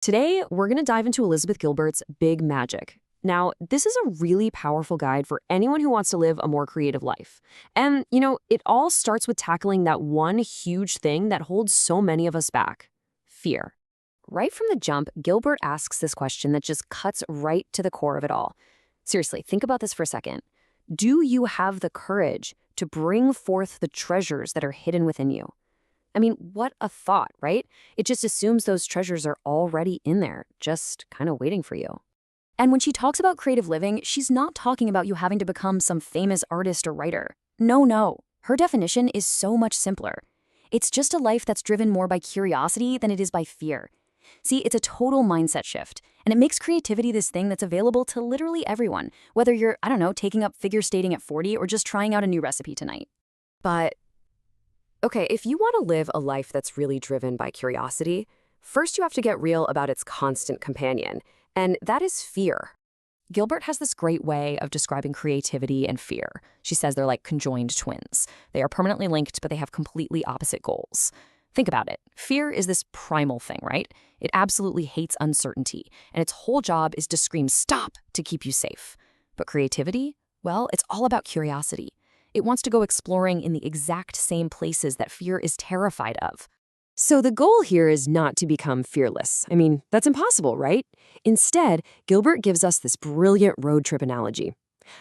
Today, we're going to dive into Elizabeth Gilbert's Big Magic. Now, this is a really powerful guide for anyone who wants to live a more creative life. And, it all starts with tackling that one huge thing that holds so many of us back: fear. Right from the jump, Gilbert asks this question that just cuts right to the core of it all. Seriously, think about this for a second. Do you have the courage to bring forth the treasures that are hidden within you? I mean, what a thought, right? It just assumes those treasures are already in there, just kind of waiting for you. And when she talks about creative living, she's not talking about you having to become some famous artist or writer. No. Her definition is so much simpler. It's just a life that's driven more by curiosity than it is by fear. See, it's a total mindset shift, and it makes creativity this thing that's available to literally everyone, whether you're, taking up figure skating at 40 or just trying out a new recipe tonight. But okay, if you want to live a life that's really driven by curiosity, first you have to get real about its constant companion, and that is fear. Gilbert has this great way of describing creativity and fear. She says they're like conjoined twins. They are permanently linked, but they have completely opposite goals. Think about it. Fear is this primal thing, right? It absolutely hates uncertainty, and its whole job is to scream "stop" to keep you safe. But creativity? Well, it's all about curiosity. It wants to go exploring in the exact same places that fear is terrified of. So the goal here is not to become fearless. I mean, that's impossible, right? Instead, Gilbert gives us this brilliant road trip analogy.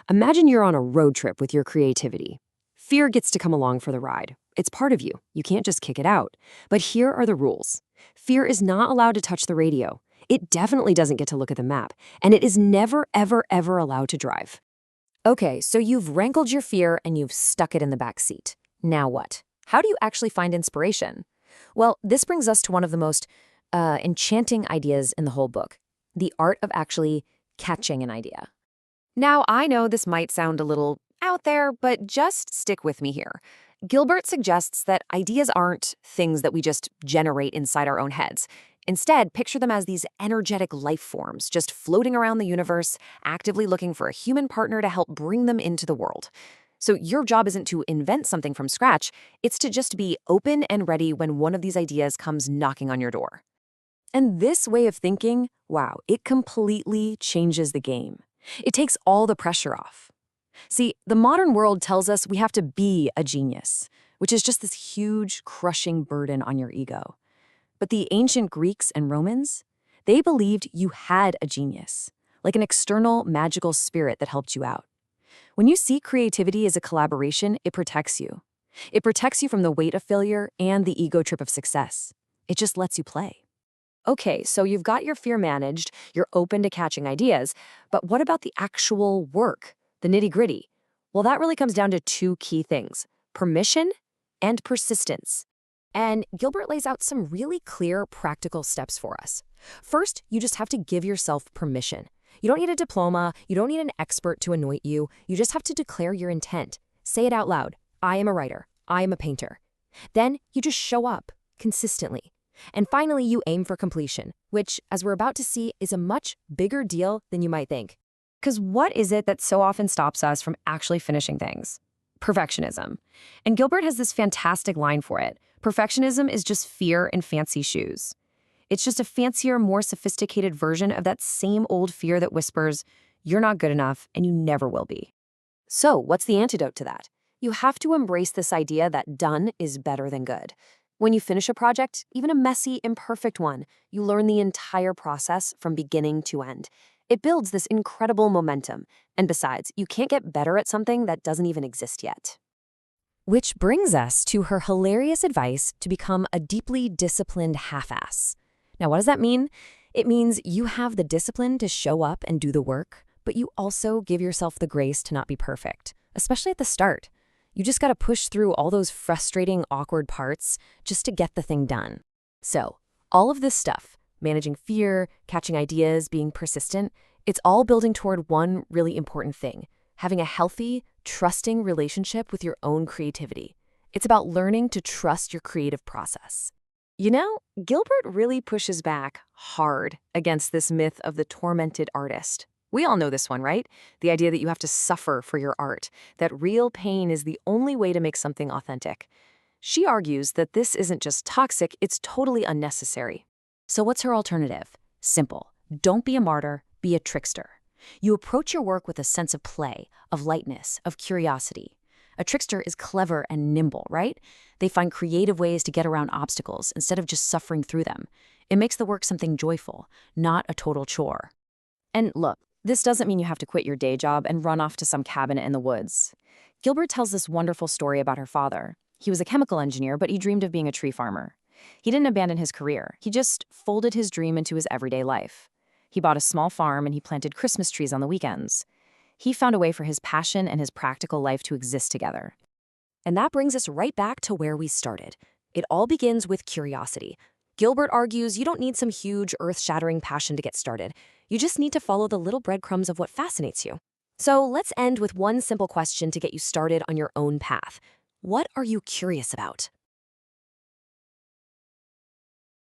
Imagine you're on a road trip with your creativity. Fear gets to come along for the ride. It's part of you. You can't just kick it out. But here are the rules. Fear is not allowed to touch the radio. It definitely doesn't get to look at the map. And it is never, ever, ever allowed to drive. Okay, so you've wrangled your fear and you've stuck it in the back seat. Now what? How do you actually find inspiration? Well, this brings us to one of the most enchanting ideas in the whole book: the art of actually catching an idea. Now, I know this might sound a little out there, but just stick with me here. Gilbert suggests that ideas aren't things that we just generate inside our own heads. Instead, picture them as these energetic life forms just floating around the universe, actively looking for a human partner to help bring them into the world. So your job isn't to invent something from scratch, it's to just be open and ready when one of these ideas comes knocking on your door. And this way of thinking, wow, it completely changes the game. It takes all the pressure off. See, the modern world tells us we have to be a genius, which is just this huge, crushing burden on your ego. But the ancient Greeks and Romans, they believed you had a genius, like an external magical spirit that helped you out. When you see creativity as a collaboration, it protects you. It protects you from the weight of failure and the ego trip of success. It just lets you play. Okay, so you've got your fear managed, you're open to catching ideas, but what about the actual work, the nitty-gritty? Well, that really comes down to two key things: permission and persistence. And Gilbert lays out some really clear, practical steps for us. First, you just have to give yourself permission. You don't need a diploma, you don't need an expert to anoint you, you just have to declare your intent. Say it out loud: I am a writer, I am a painter. Then you just show up, consistently. And finally, you aim for completion, which, as we're about to see, is a much bigger deal than you might think. Because what is it that so often stops us from actually finishing things? Perfectionism. And Gilbert has this fantastic line for it: perfectionism is just fear in fancy shoes. It's just a fancier, more sophisticated version of that same old fear that whispers, you're not good enough and you never will be. So what's the antidote to that? You have to embrace this idea that done is better than good. When you finish a project, even a messy, imperfect one, you learn the entire process from beginning to end. It builds this incredible momentum. And besides, you can't get better at something that doesn't even exist yet. Which brings us to her hilarious advice to become a deeply disciplined half-ass. Now, what does that mean? It means you have the discipline to show up and do the work, but you also give yourself the grace to not be perfect, especially at the start. You just got to push through all those frustrating, awkward parts just to get the thing done. So, all of this stuff, managing fear, catching ideas, being persistent, it's all building toward one really important thing: having a healthy, trusting relationship with your own creativity. It's about learning to trust your creative process. Gilbert really pushes back hard against this myth of the tormented artist. We all know this one, right? The idea that you have to suffer for your art, that real pain is the only way to make something authentic. She argues that this isn't just toxic, it's totally unnecessary. So what's her alternative? Simple. Don't be a martyr, be a trickster. You approach your work with a sense of play, of lightness, of curiosity. A trickster is clever and nimble, right? They find creative ways to get around obstacles instead of just suffering through them. It makes the work something joyful, not a total chore. And look, this doesn't mean you have to quit your day job and run off to some cabin in the woods. Gilbert tells this wonderful story about her father. He was a chemical engineer, but he dreamed of being a tree farmer. He didn't abandon his career. He just folded his dream into his everyday life. He bought a small farm and he planted Christmas trees on the weekends. He found a way for his passion and his practical life to exist together. And that brings us right back to where we started. It all begins with curiosity. Gilbert argues you don't need some huge, earth-shattering passion to get started. You just need to follow the little breadcrumbs of what fascinates you. So let's end with one simple question to get you started on your own path. What are you curious about?